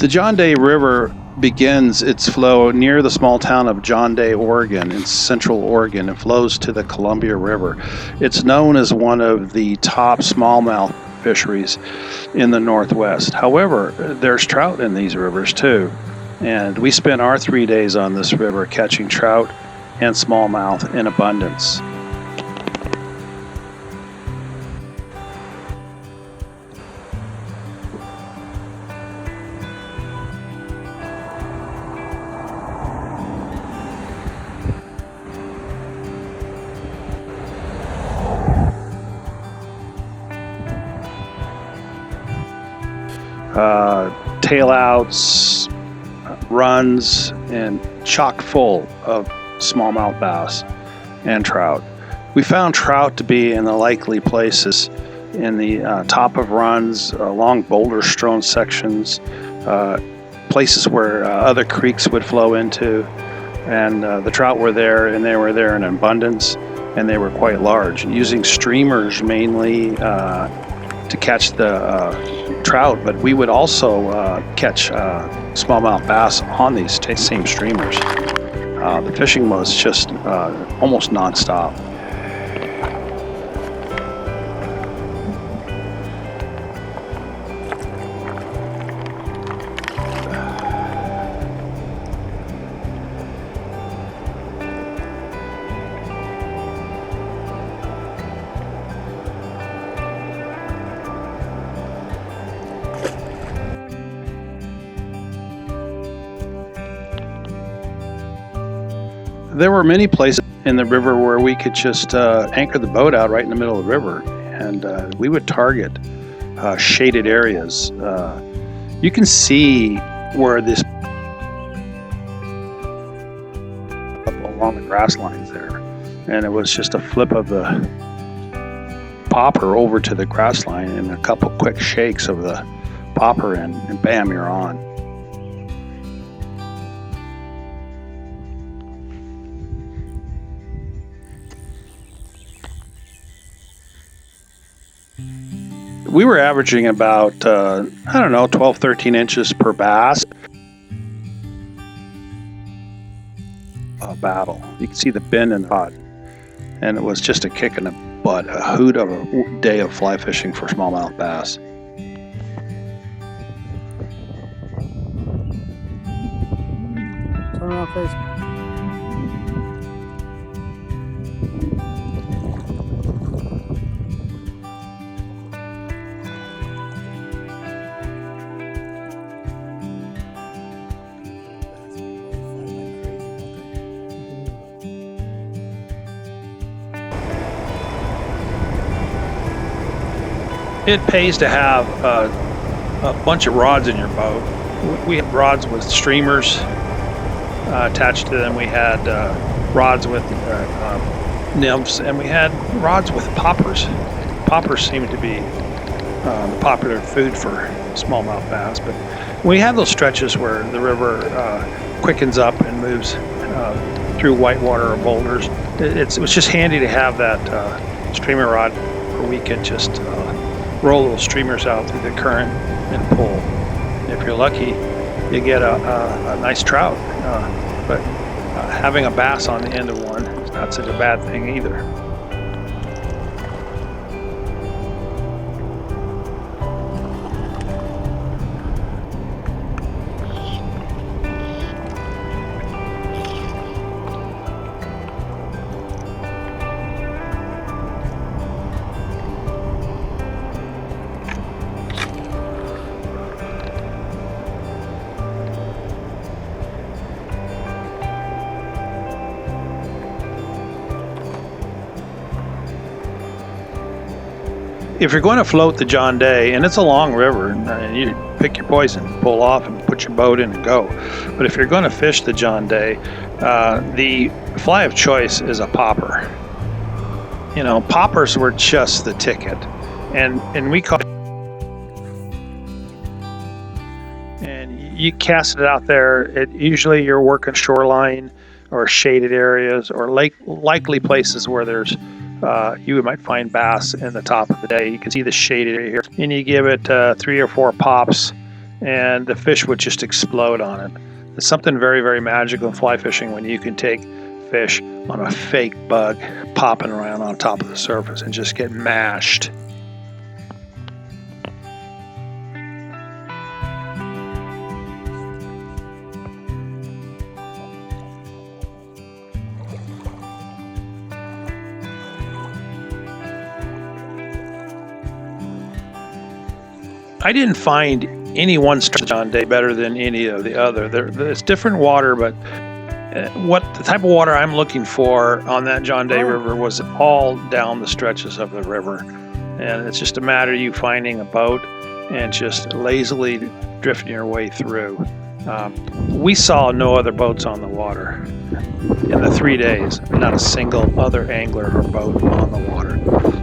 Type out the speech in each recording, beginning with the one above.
The John Day River begins its flow near the small town of John Day, Oregon, in central Oregon, and flows to the Columbia River. It's known as one of the top smallmouth fisheries in the Northwest. However, there's trout in these rivers too, and we spent our 3 days on this river catching trout and smallmouth in abundance. Tail outs, runs, and chock full of smallmouth bass and trout. We found trout to be in the likely places in the top of runs, along boulder-strewn sections, places where other creeks would flow into, and the trout were there, and they were there in abundance, and they were quite large. Using streamers mainly to catch the trout, but we would also catch smallmouth bass on these same streamers. The fishing was just almost nonstop. There were many places in the river where we could just anchor the boat out right in the middle of the river, and we would target shaded areas. You can see where this along the grass lines there, and it was just a flip of the popper over to the grass line and a couple quick shakes of the popper, and bam, you're on. We were averaging about, 12, 13 inches per bass. A battle. You can see the bend in the rod. And it was just a kick in the butt, a hoot of a day of fly fishing for smallmouth bass. Turn around, face. It pays to have a bunch of rods in your boat. We had rods with streamers attached to them. We had rods with nymphs, and we had rods with poppers. Poppers seem to be the popular food for smallmouth bass, but we have those stretches where the river quickens up and moves through whitewater or boulders. It was just handy to have that streamer rod where we could just roll little streamers out through the current and pull. If you're lucky, you get a nice trout, but having a bass on the end of one is not such a bad thing either. If you're going to float the John Day, and it's a long river, and you pick your poison, pull off and put your boat in and go. But if you're going to fish the John Day, the fly of choice is a popper. You know, poppers were just the ticket, and we call. And you cast it out there. Usually you're working shoreline or shaded areas or likely places where there's you might find bass in the top of the day. You can see the shaded area here, and you give it 3 or 4 pops, and the fish would just explode on it. There's something very, very magical in fly fishing when you can take fish on a fake bug popping around on top of the surface and just get mashed. I didn't find any one John Day better than any of the other. It's different water, but what the type of water I'm looking for on that John Day River was all down the stretches of the river. And it's just a matter of you finding a boat and just lazily drifting your way through. We saw no other boats on the water in the 3 days, not a single other angler or boat on the water.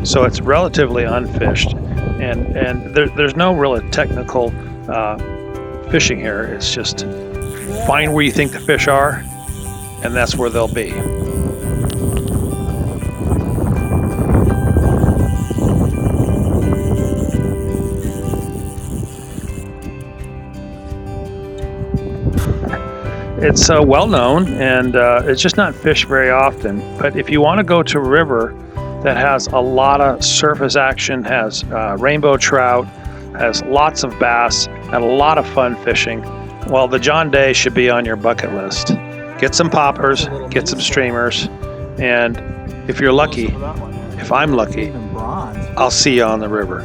So it's relatively unfished, and there's no real technical fishing here. It's just find where you think the fish are, and that's where they'll be. It's well known, and it's just not fished very often. But if you want to go to a river that has a lot of surface action, has rainbow trout, has lots of bass, and a lot of fun fishing, well, the John Day should be on your bucket list. Get some poppers, get some streamers, and if you're lucky, if I'm lucky, I'll see you on the river.